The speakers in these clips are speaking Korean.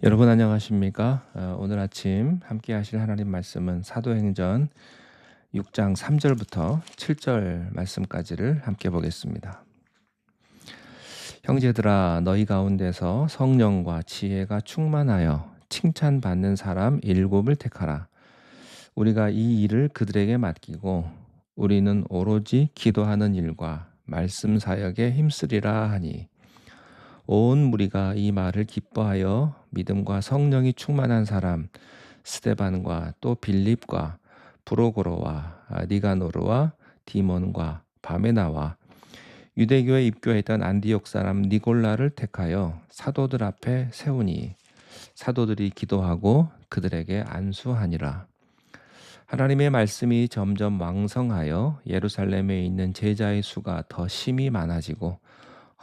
여러분 안녕하십니까? 오늘 아침 함께 하실 하나님 말씀은 사도행전 6장 3절부터 7절 말씀까지를 함께 보겠습니다. 형제들아 너희 가운데서 성령과 지혜가 충만하여 칭찬받는 사람 7을 택하라. 우리가 이 일을 그들에게 맡기고 우리는 오로지 기도하는 일과 말씀 사역에 힘쓰리라 하니 온 무리가 이 말을 기뻐하여 믿음과 성령이 충만한 사람 스데반과 또 빌립과 브로고로와 니가노르와 디몬과 바메나와 유대교에 입교했던 안디옥 사람 니골라를 택하여 사도들 앞에 세우니 사도들이 기도하고 그들에게 안수하니라. 하나님의 말씀이 점점 왕성하여 예루살렘에 있는 제자의 수가 더 심히 많아지고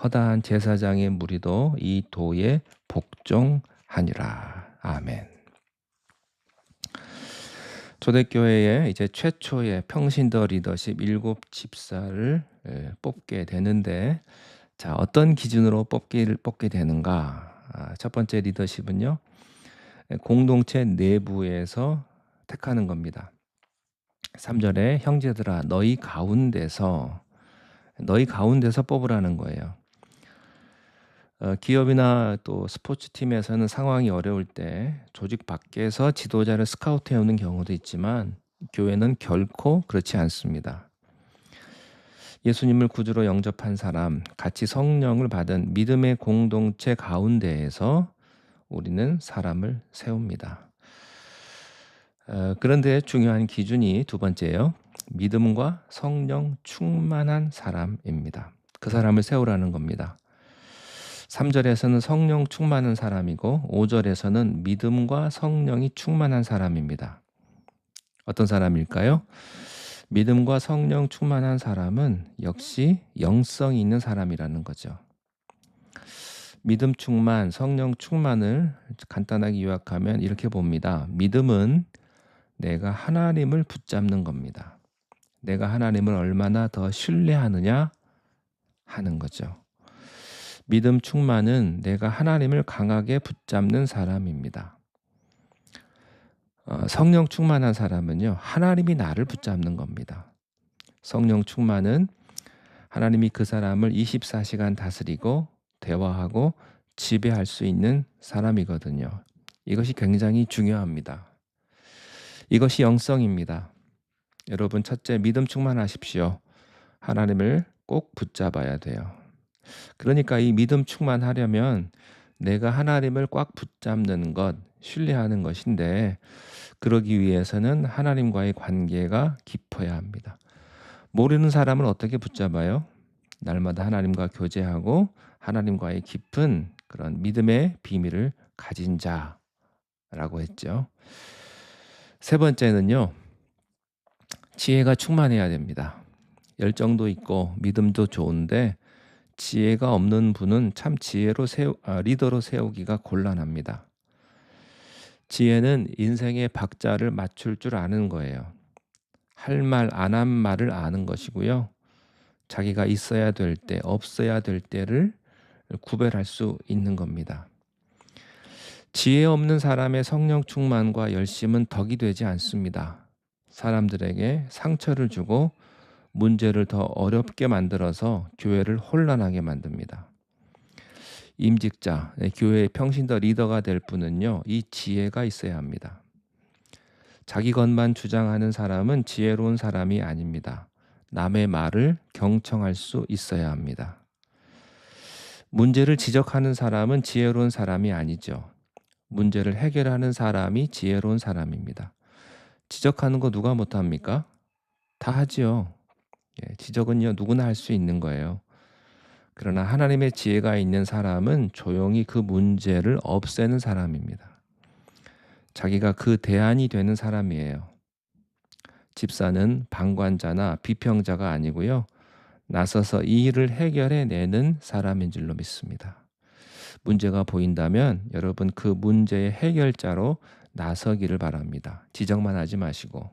허다한 제사장의 무리도 이 도에 복종하니라. 아멘. 초대교회의 이제 최초의 평신도 리더십 7집사를 뽑게 되는데, 자, 어떤 기준으로 뽑게 되는가? 첫 번째 리더십은요, 공동체 내부에서 택하는 겁니다. 3절에 형제들아 너희 가운데서 뽑으라는 거예요. 기업이나 또 스포츠팀에서는 상황이 어려울 때 조직 밖에서 지도자를 스카우트해오는 경우도 있지만 교회는 결코 그렇지 않습니다. 예수님을 구주로 영접한 사람, 같이 성령을 받은 믿음의 공동체 가운데에서 우리는 사람을 세웁니다. 그런데 중요한 기준이 두 번째예요. 믿음과 성령 충만한 사람입니다. 그 사람을 세우라는 겁니다. 3절에서는 성령 충만한 사람이고 5절에서는 믿음과 성령이 충만한 사람입니다. 어떤 사람일까요? 믿음과 성령 충만한 사람은 역시 영성이 있는 사람이라는 거죠. 믿음 충만, 성령 충만을 간단하게 요약하면 이렇게 봅니다. 믿음은 내가 하나님을 붙잡는 겁니다. 내가 하나님을 얼마나 더 신뢰하느냐 하는 거죠. 믿음 충만은 내가 하나님을 강하게 붙잡는 사람입니다. 성령 충만한 사람은요, 하나님이 나를 붙잡는 겁니다. 성령 충만은 하나님이 그 사람을 24시간 다스리고 대화하고 지배할 수 있는 사람이거든요. 이것이 굉장히 중요합니다. 이것이 영성입니다. 여러분, 첫째, 믿음 충만하십시오. 하나님을 꼭 붙잡아야 돼요. 그러니까 이 믿음 충만하려면 내가 하나님을 꽉 붙잡는 것, 신뢰하는 것인데, 그러기 위해서는 하나님과의 관계가 깊어야 합니다. 모르는 사람은 어떻게 붙잡아요? 날마다 하나님과 교제하고 하나님과의 깊은 그런 믿음의 비밀을 가진 자라고 했죠. 세 번째는요, 지혜가 충만해야 됩니다. 열정도 있고 믿음도 좋은데 지혜가 없는 분은 참 리더로 세우기가 곤란합니다. 지혜는 인생의 박자를 맞출 줄 아는 거예요. 할 말, 안 한 말을 아는 것이고요. 자기가 있어야 될 때, 없어야 될 때를 구별할 수 있는 겁니다. 지혜 없는 사람의 성령 충만과 열심은 덕이 되지 않습니다. 사람들에게 상처를 주고 문제를 더 어렵게 만들어서 교회를 혼란하게 만듭니다. 임직자, 교회의 평신도 리더가 될 분은요, 이 지혜가 있어야 합니다. 자기 것만 주장하는 사람은 지혜로운 사람이 아닙니다. 남의 말을 경청할 수 있어야 합니다. 문제를 지적하는 사람은 지혜로운 사람이 아니죠. 문제를 해결하는 사람이 지혜로운 사람입니다. 지적하는 거 누가 못합니까? 다 하지요. 지적은요, 누구나 할 수 있는 거예요. 그러나 하나님의 지혜가 있는 사람은 조용히 그 문제를 없애는 사람입니다. 자기가 그 대안이 되는 사람이에요. 집사는 방관자나 비평자가 아니고요, 나서서 이 일을 해결해내는 사람인 줄로 믿습니다. 문제가 보인다면 여러분 그 문제의 해결자로 나서기를 바랍니다. 지적만 하지 마시고.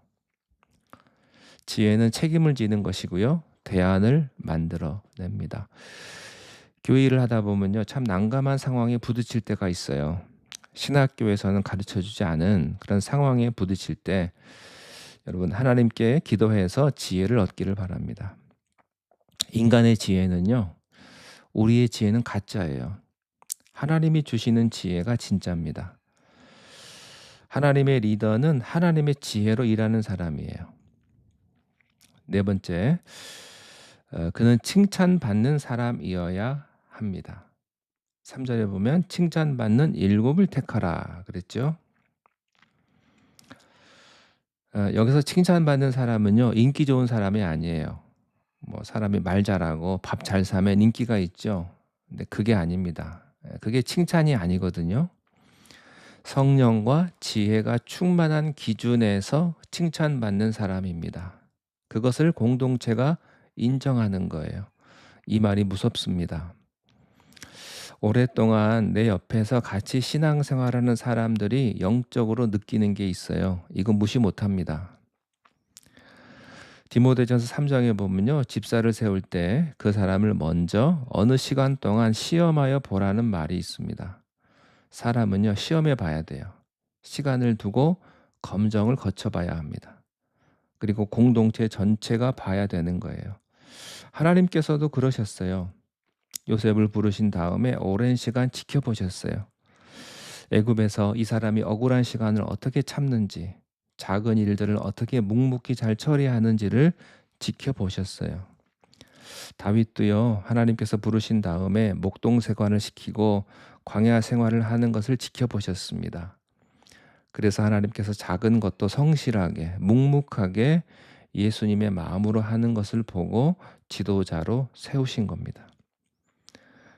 지혜는 책임을 지는 것이고요, 대안을 만들어냅니다. 교회 일을 하다 보면요, 참 난감한 상황에 부딪힐 때가 있어요. 신학교에서는 가르쳐 주지 않은 그런 상황에 부딪힐 때 여러분 하나님께 기도해서 지혜를 얻기를 바랍니다. 인간의 지혜는요. 우리의 지혜는 가짜예요. 하나님이 주시는 지혜가 진짜입니다. 하나님의 리더는 하나님의 지혜로 일하는 사람이에요. 네 번째, 그는 칭찬받는 사람이어야 합니다. 3절에 보면 칭찬받는 일곱을 택하라 그랬죠. 여기서 칭찬받는 사람은요, 인기 좋은 사람이 아니에요. 뭐 사람이 말 잘하고 밥 잘 사면 인기가 있죠. 근데 그게 아닙니다. 그게 칭찬이 아니거든요. 성령과 지혜가 충만한 기준에서 칭찬받는 사람입니다. 그것을 공동체가 인정하는 거예요. 이 말이 무섭습니다. 오랫동안 내 옆에서 같이 신앙생활하는 사람들이 영적으로 느끼는 게 있어요. 이거 무시 못합니다. 디모데전서 3장에 보면요. 집사를 세울 때 그 사람을 먼저 어느 시간 동안 시험하여 보라는 말이 있습니다. 사람은요. 시험해 봐야 돼요. 시간을 두고 검정을 거쳐봐야 합니다. 그리고 공동체 전체가 봐야 되는 거예요. 하나님께서도 그러셨어요. 요셉을 부르신 다음에 오랜 시간 지켜보셨어요. 애굽에서 이 사람이 억울한 시간을 어떻게 참는지, 작은 일들을 어떻게 묵묵히 잘 처리하는지를 지켜보셨어요. 다윗도요, 하나님께서 부르신 다음에 목동세관을 시키고 광야 생활을 하는 것을 지켜보셨습니다. 그래서 하나님께서 작은 것도 성실하게, 묵묵하게 예수님의 마음으로 하는 것을 보고 지도자로 세우신 겁니다.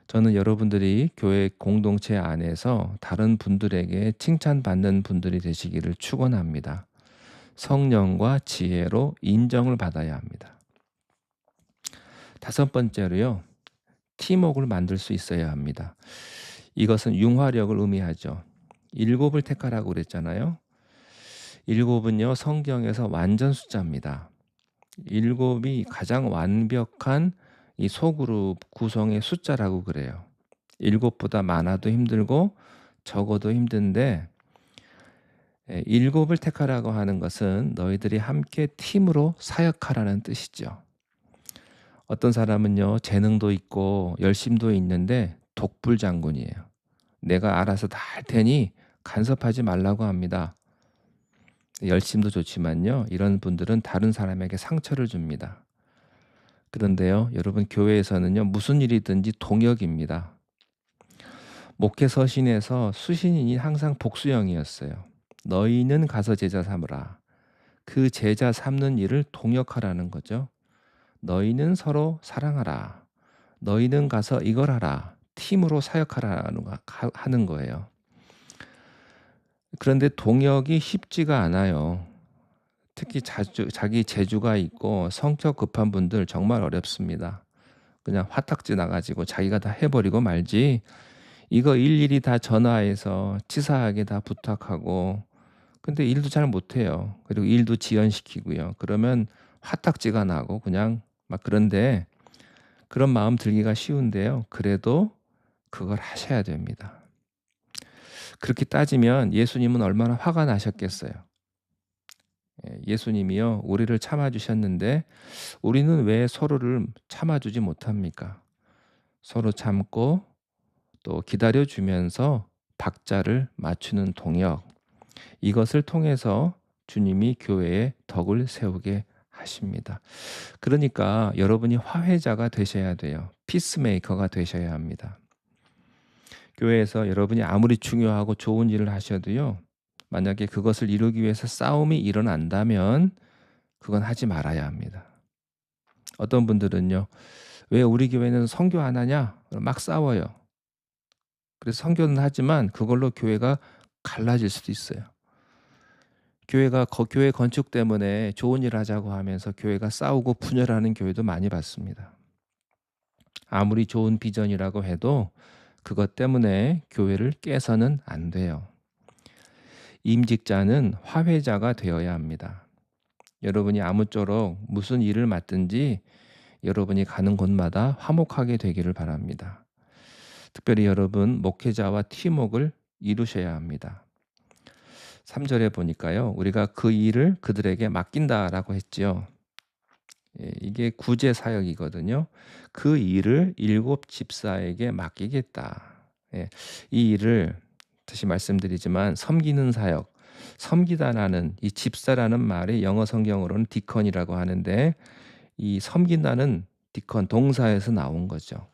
저는 여러분들이 교회 공동체 안에서 다른 분들에게 칭찬받는 분들이 되시기를 축원합니다. 성령과 지혜로 인정을 받아야 합니다. 다섯 번째로요. 팀웍을 만들 수 있어야 합니다. 이것은 융화력을 의미하죠. 일곱을 택하라고 그랬잖아요. 일곱은요. 성경에서 완전 숫자입니다. 일곱이 가장 완벽한 이 소그룹 구성의 숫자라고 그래요. 일곱보다 많아도 힘들고 적어도 힘든데 일곱을 택하라고 하는 것은 너희들이 함께 팀으로 사역하라는 뜻이죠. 어떤 사람은요. 재능도 있고 열심도 있는데 독불장군이에요. 내가 알아서 다 할 테니 간섭하지 말라고 합니다. 열심도 좋지만요. 이런 분들은 다른 사람에게 상처를 줍니다. 그런데요. 여러분 교회에서는요. 무슨 일이든지 동역입니다. 목회 서신에서 수신인이 항상 복수형이었어요. 너희는 가서 제자 삼으라. 그 제자 삼는 일을 동역하라는 거죠. 너희는 서로 사랑하라. 너희는 가서 이걸 하라. 팀으로 사역하라는 하는 거예요. 그런데 동역이 쉽지가 않아요. 특히 자기 재주가 있고 성격 급한 분들 정말 어렵습니다. 그냥 화딱지 나가지고 자기가 다 해버리고 말지 이거 일일이 다 전화해서 치사하게 다 부탁하고 근데 일도 잘 못해요. 그리고 일도 지연시키고요. 그러면 화딱지가 나고 그냥 막 그런데 그런 마음 들기가 쉬운데요. 그래도 그걸 하셔야 됩니다. 그렇게 따지면 예수님은 얼마나 화가 나셨겠어요. 예수님이요. 우리를 참아주셨는데 우리는 왜 서로를 참아주지 못합니까? 서로 참고 또 기다려주면서 박자를 맞추는 동역. 이것을 통해서 주님이 교회에 덕을 세우게 하십니다. 그러니까 여러분이 화해자가 되셔야 돼요. 피스메이커가 되셔야 합니다. 교회에서 여러분이 아무리 중요하고 좋은 일을 하셔도요. 만약에 그것을 이루기 위해서 싸움이 일어난다면 그건 하지 말아야 합니다. 어떤 분들은요. 왜 우리 교회는 선교 안 하냐? 막 싸워요. 그래서 선교는 하지만 그걸로 교회가 갈라질 수도 있어요. 교회 건축 때문에 좋은 일 하자고 하면서 교회가 싸우고 분열하는 교회도 많이 봤습니다. 아무리 좋은 비전이라고 해도 그것 때문에 교회를 깨서는 안 돼요. 임직자는 화해자가 되어야 합니다. 여러분이 아무쪼록 무슨 일을 맡든지 여러분이 가는 곳마다 화목하게 되기를 바랍니다. 특별히 여러분 목회자와 팀워크를 이루셔야 합니다. 3절에 보니까요. 우리가 그 일을 그들에게 맡긴다라고 했지요. 예, 이게 구제 사역이거든요. 그 일을 7 집사에게 맡기겠다. 예, 이 일을 다시 말씀드리지만 섬기는 사역, 섬기다라는 이 집사라는 말이 영어 성경으로는 디컨이라고 하는데 이 섬긴다는 디컨 동사에서 나온 거죠.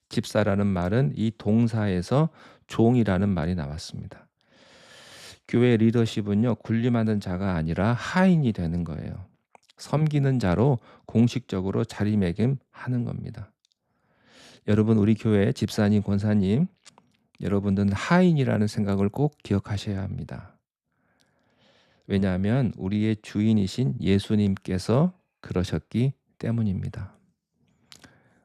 집사라는 말은 이 동사에서 종이라는 말이 나왔습니다. 교회 리더십은요, 군림하는 자가 아니라 하인이 되는 거예요. 섬기는 자로 공식적으로 자리매김하는 겁니다. 여러분, 우리 교회 집사님, 권사님, 여러분들은 하인이라는 생각을 꼭 기억하셔야 합니다. 왜냐하면 우리의 주인이신 예수님께서 그러셨기 때문입니다.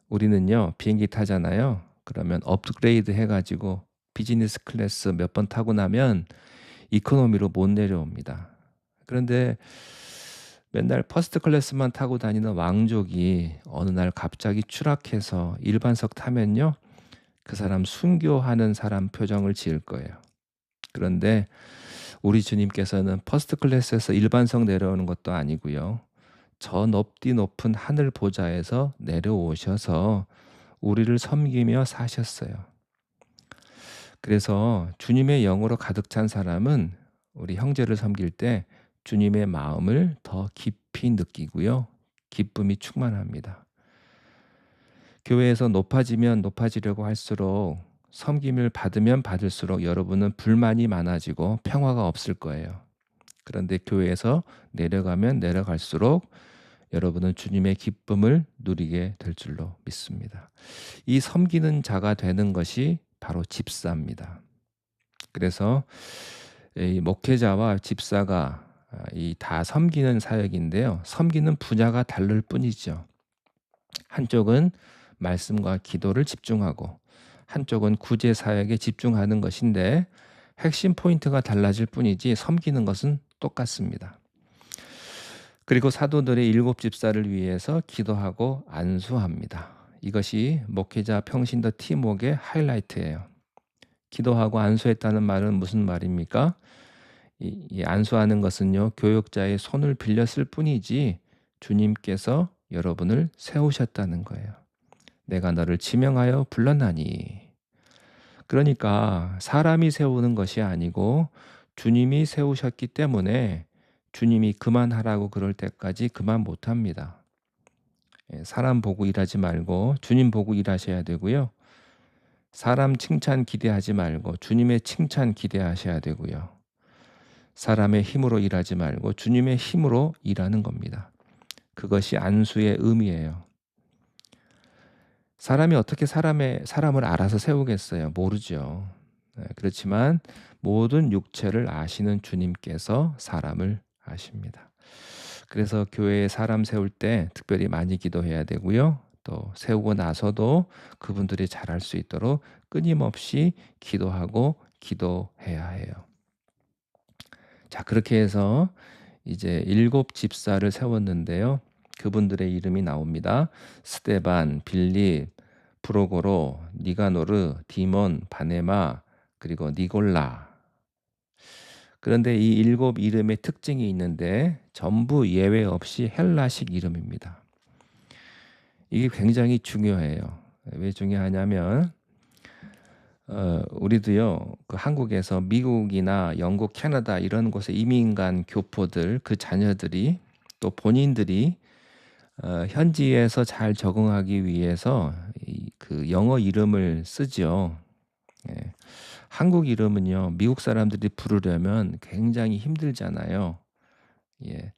우리는요, 비행기 타잖아요. 그러면 업그레이드 해가지고 비즈니스 클래스 몇 번 타고 나면 이코노미로 못 내려옵니다. 그런데 맨날 퍼스트 클래스만 타고 다니는 왕족이 어느 날 갑자기 추락해서 일반석 타면요, 그 사람 순교하는 사람 표정을 지을 거예요. 그런데 우리 주님께서는 퍼스트 클래스에서 일반석 내려오는 것도 아니고요. 저 높디 높은 하늘 보좌에서 내려오셔서 우리를 섬기며 사셨어요. 그래서 주님의 영으로 가득 찬 사람은 우리 형제를 섬길 때 주님의 마음을 더 깊이 느끼고요. 기쁨이 충만합니다. 교회에서 높아지면 높아지려고 할수록 섬김을 받으면 받을수록 여러분은 불만이 많아지고 평화가 없을 거예요. 그런데 교회에서 내려가면 내려갈수록 여러분은 주님의 기쁨을 누리게 될 줄로 믿습니다. 이 섬기는 자가 되는 것이 바로 집사입니다. 그래서 이 목회자와 집사가 이 다 섬기는 사역인데요. 섬기는 분야가 다를 뿐이죠. 한쪽은 말씀과 기도를 집중하고 한쪽은 구제 사역에 집중하는 것인데 핵심 포인트가 달라질 뿐이지 섬기는 것은 똑같습니다. 그리고 사도들의 7 집사를 위해서 기도하고 안수합니다. 이것이 목회자 평신도 팀웍의 하이라이트예요. 기도하고 안수했다는 말은 무슨 말입니까? 이 안수하는 것은요, 교역자의 손을 빌렸을 뿐이지 주님께서 여러분을 세우셨다는 거예요. 내가 너를 지명하여 불렀나니. 그러니까 사람이 세우는 것이 아니고 주님이 세우셨기 때문에 주님이 그만하라고 그럴 때까지 그만 못합니다. 사람 보고 일하지 말고 주님 보고 일하셔야 되고요. 사람 칭찬 기대하지 말고 주님의 칭찬 기대하셔야 되고요. 사람의 힘으로 일하지 말고 주님의 힘으로 일하는 겁니다. 그것이 안수의 의미예요. 사람이 어떻게 사람을 알아서 세우겠어요? 모르죠. 그렇지만 모든 육체를 아시는 주님께서 사람을 아십니다. 그래서 교회에 사람 세울 때 특별히 많이 기도해야 되고요. 또 세우고 나서도 그분들이 잘할 수 있도록 끊임없이 기도하고 기도해야 해요. 자, 그렇게 해서 이제 7 집사를 세웠는데요. 그분들의 이름이 나옵니다. 스데반, 빌립, 프로고로, 니가노르, 디몬, 바네마, 그리고 니골라. 그런데 이 7 이름의 특징이 있는데 전부 예외 없이 헬라식 이름입니다. 이게 굉장히 중요해요. 왜 중요하냐면 우리도요, 그 한국에서 미국이나 영국, 캐나다 이런 곳에 이민 간 교포들, 그 자녀들이 또 본인들이 현지에서 잘 적응하기 위해서 그 영어 이름을 쓰죠. 예. 한국 이름은요, 미국 사람들이 부르려면 굉장히 힘들잖아요. 예.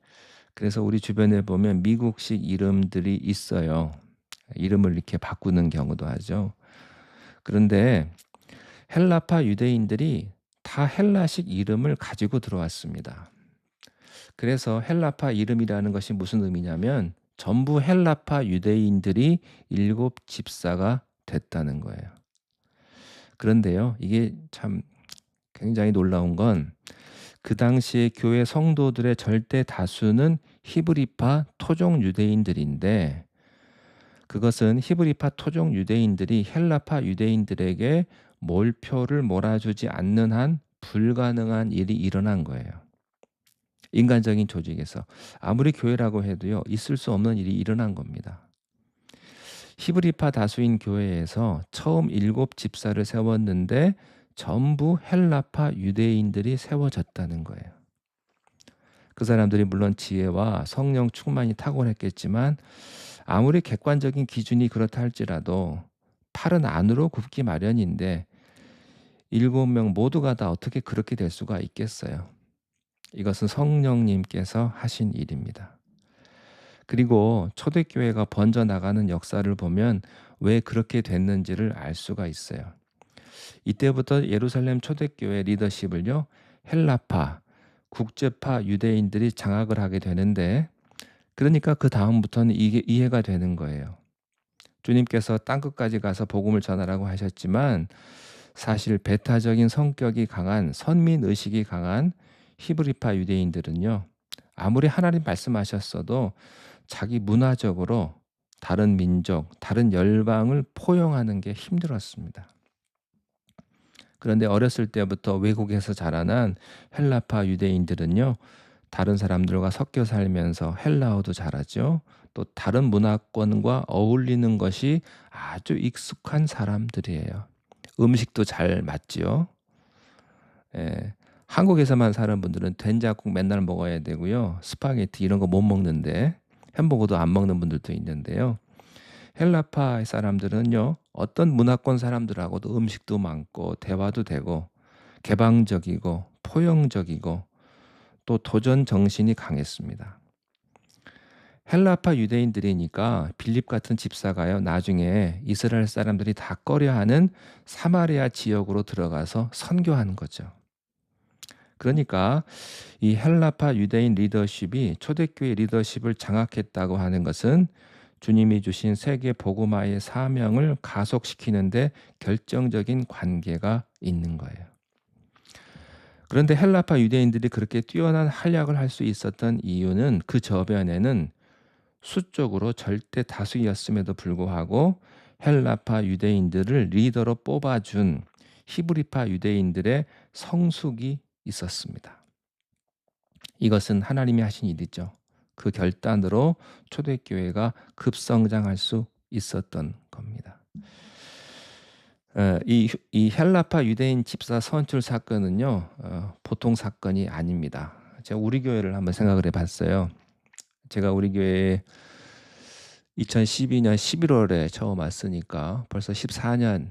그래서 우리 주변에 보면 미국식 이름들이 있어요. 이름을 이렇게 바꾸는 경우도 하죠. 그런데 헬라파 유대인들이 다 헬라식 이름을 가지고 들어왔습니다. 그래서 헬라파 이름이라는 것이 무슨 의미냐면 전부 헬라파 유대인들이 7 집사가 됐다는 거예요. 그런데요, 이게 참 굉장히 놀라운 건 그 당시에 교회 성도들의 절대 다수는 히브리파 토종 유대인들인데 그것은 히브리파 토종 유대인들이 헬라파 유대인들에게 몰표를 몰아주지 않는 한 불가능한 일이 일어난 거예요. 인간적인 조직에서 아무리 교회라고 해도요, 있을 수 없는 일이 일어난 겁니다. 히브리파 다수인 교회에서 처음 7 집사를 세웠는데 전부 헬라파 유대인들이 세워졌다는 거예요. 그 사람들이 물론 지혜와 성령 충만이 탁월했겠지만 아무리 객관적인 기준이 그렇다 할지라도 팔은 안으로 굽기 마련인데 7명 모두가 다 어떻게 그렇게 될 수가 있겠어요. 이것은 성령님께서 하신 일입니다. 그리고 초대교회가 번져나가는 역사를 보면 왜 그렇게 됐는지를 알 수가 있어요. 이때부터 예루살렘 초대교회 리더십을요, 헬라파, 국제파 유대인들이 장악을 하게 되는데, 그러니까 그 다음부터는 이게 이해가 되는 거예요. 주님께서 땅끝까지 가서 복음을 전하라고 하셨지만 사실 배타적인 성격이 강한, 선민의식이 강한 히브리파 유대인들은요, 아무리 하나님 말씀하셨어도 자기 문화적으로 다른 민족, 다른 열방을 포용하는 게 힘들었습니다. 그런데 어렸을 때부터 외국에서 자라난 헬라파 유대인들은요, 다른 사람들과 섞여 살면서 헬라어도 잘하죠. 또 다른 문화권과 어울리는 것이 아주 익숙한 사람들이에요. 음식도 잘 맞지요. 예. 한국에서만 사는 분들은 된장국 맨날 먹어야 되고요. 스파게티 이런 거 못 먹는데 햄버거도 안 먹는 분들도 있는데요. 헬라파 사람들은요, 어떤 문화권 사람들하고도 음식도 많고 대화도 되고 개방적이고 포용적이고 또 도전 정신이 강했습니다. 헬라파 유대인들이니까 빌립 같은 집사가요, 나중에 이스라엘 사람들이 다 꺼려하는 사마리아 지역으로 들어가서 선교하는 거죠. 그러니까 이 헬라파 유대인 리더십이 초대교회 리더십을 장악했다고 하는 것은 주님이 주신 세계 복음화의 사명을 가속시키는데 결정적인 관계가 있는 거예요. 그런데 헬라파 유대인들이 그렇게 뛰어난 활약을 할 수 있었던 이유는 그 저변에는 수적으로 절대 다수였음에도 불구하고 헬라파 유대인들을 리더로 뽑아준 히브리파 유대인들의 성숙이 있었습니다. 이것은 하나님이 하신 일이죠. 그 결단으로 초대교회가 급성장할 수 있었던 겁니다. 이 헬라파 유대인 집사 선출 사건은요, 보통 사건이 아닙니다. 제가 우리 교회를 한번 생각을 해봤어요. 제가 우리 교회에 2012년 11월에 처음 왔으니까 벌써 14년,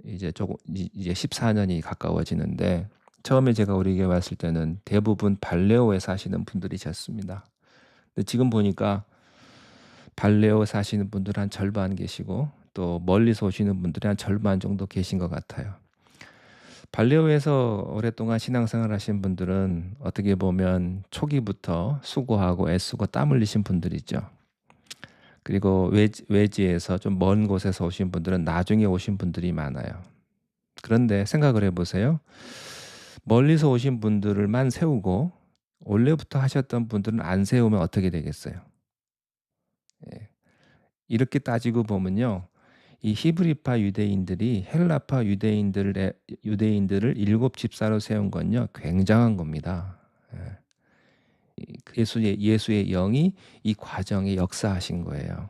이제 14년이 가까워지는데, 처음에 제가 우리 교회 왔을 때는 대부분 발레오에 사시는 분들이셨습니다. 근데 지금 보니까 발레오 사시는 분들 한 절반 계시고 또 멀리서 오시는 분들이 한 절반 정도 계신 것 같아요. 발레오에서 오랫동안 신앙생활 하신 분들은 어떻게 보면 초기부터 수고하고 애쓰고 땀 흘리신 분들이죠. 그리고 외지에서 좀 먼 곳에서 오신 분들은 나중에 오신 분들이 많아요. 그런데 생각을 해보세요. 멀리서 오신 분들만 세우고 원래부터 하셨던 분들은 안 세우면 어떻게 되겠어요? 예. 이렇게 따지고 보면요, 이 히브리파 유대인들이 헬라파 유대인들을 7 집사로 세운 건요, 굉장한 겁니다. 예. 예수의 영이 이 과정에 역사하신 거예요.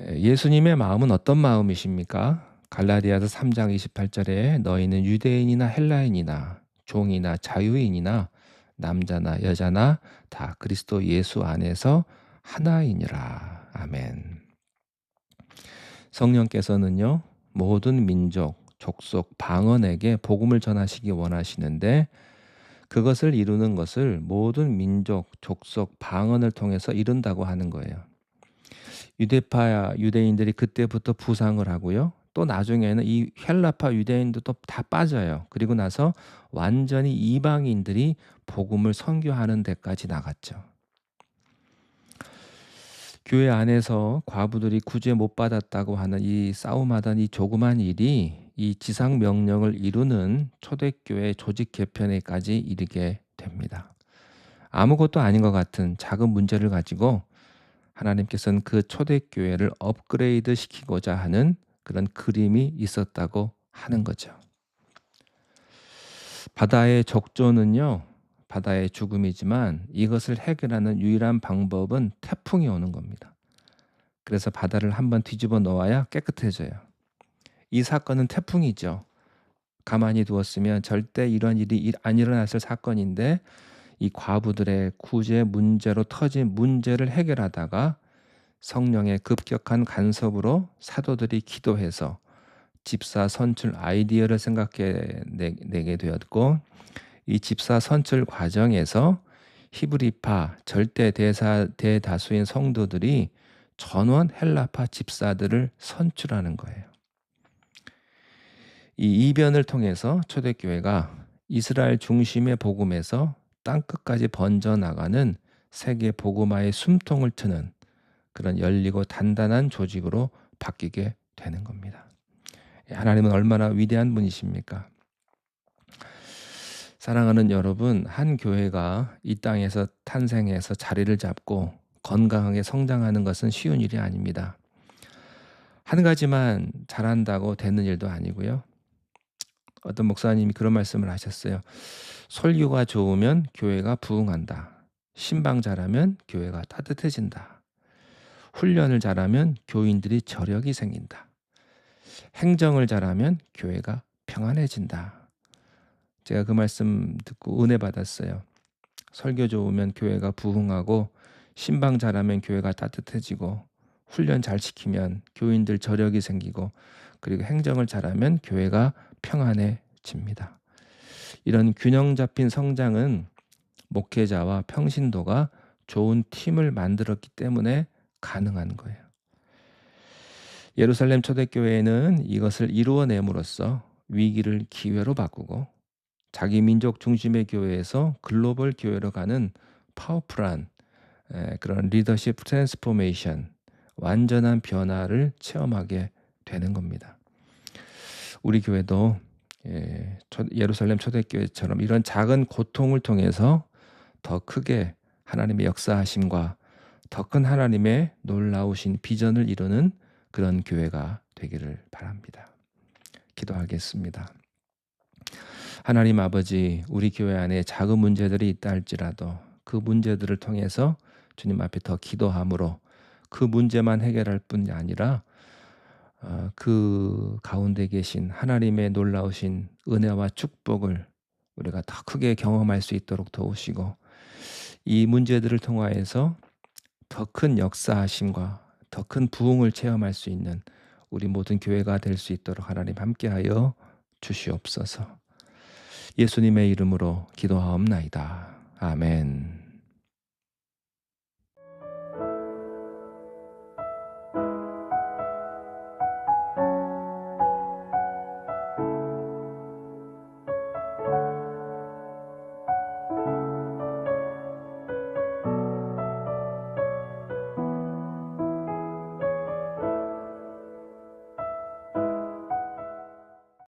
예수님의 마음은 어떤 마음이십니까? 갈라디아서 3장 28절에 너희는 유대인이나 헬라인이나 종이나 자유인이나 남자나 여자나 다 그리스도 예수 안에서 하나이니라. 아멘. 성령께서는요, 모든 민족, 족속, 방언에게 복음을 전하시기 원하시는데 그것을 이루는 것을 모든 민족, 족속, 방언을 통해서 이룬다고 하는 거예요. 유대파 유대인들이 그때부터 부상을 하고요. 또 나중에는 이 헬라파 유대인들도 다 빠져요. 그리고 나서 완전히 이방인들이 복음을 선교하는 데까지 나갔죠. 교회 안에서 과부들이 구제 못 받았다고 하는 이 싸움하던 이 조그만 일이 이 지상 명령을 이루는 초대교회 조직 개편에까지 이르게 됩니다. 아무것도 아닌 것 같은 작은 문제를 가지고 하나님께서는 그 초대교회를 업그레이드 시키고자 하는 그런 그림이 있었다고 하는 거죠. 바다의 적조는요, 바다의 죽음이지만 이것을 해결하는 유일한 방법은 태풍이 오는 겁니다. 그래서 바다를 한번 뒤집어 놓아야 깨끗해져요. 이 사건은 태풍이죠. 가만히 두었으면 절대 이런 일이 안 일어났을 사건인데, 이 과부들의 구제 문제로 터진 문제를 해결하다가 성령의 급격한 간섭으로 사도들이 기도해서 집사 선출 아이디어를 생각해내게 되었고, 이 집사 선출 과정에서 히브리파 절대 대다수인 성도들이 전원 헬라파 집사들을 선출하는 거예요. 이 이변을 통해서 초대교회가 이스라엘 중심의 복음에서 땅끝까지 번져나가는 세계 복음화의 숨통을 트는 그런 열리고 단단한 조직으로 바뀌게 되는 겁니다. 하나님은 얼마나 위대한 분이십니까? 사랑하는 여러분, 한 교회가 이 땅에서 탄생해서 자리를 잡고 건강하게 성장하는 것은 쉬운 일이 아닙니다. 한 가지만 잘한다고 되는 일도 아니고요. 어떤 목사님이 그런 말씀을 하셨어요. 설교가 좋으면 교회가 부흥한다. 신방 잘하면 교회가 따뜻해진다. 훈련을 잘하면 교인들이 저력이 생긴다. 행정을 잘하면 교회가 평안해진다. 제가 그 말씀 듣고 은혜 받았어요. 설교 좋으면 교회가 부흥하고, 신방 잘하면 교회가 따뜻해지고, 훈련 잘 시키면 교인들 저력이 생기고, 그리고 행정을 잘하면 교회가 평안해집니다. 이런 균형 잡힌 성장은 목회자와 평신도가 좋은 팀을 만들었기 때문에 가능한 거예요. 예루살렘 초대교회는 이것을 이루어냄으로써 위기를 기회로 바꾸고, 자기 민족 중심의 교회에서 글로벌 교회로 가는 파워풀한 그런 리더십 트랜스포메이션, 완전한 변화를 체험하게 되는 겁니다. 우리 교회도 예루살렘 초대교회처럼 이런 작은 고통을 통해서 더 크게 하나님의 역사하심과 더 큰 하나님의 놀라우신 비전을 이루는 그런 교회가 되기를 바랍니다. 기도하겠습니다. 하나님 아버지, 우리 교회 안에 작은 문제들이 있다 할지라도 그 문제들을 통해서 주님 앞에 더 기도함으로 그 문제만 해결할 뿐이 아니라 그 가운데 계신 하나님의 놀라우신 은혜와 축복을 우리가 더 크게 경험할 수 있도록 도우시고, 이 문제들을 통하여서 더 큰 역사하심과 더 큰 부흥을 체험할 수 있는 우리 모든 교회가 될 수 있도록 하나님 함께하여 주시옵소서. 예수님의 이름으로 기도하옵나이다. 아멘.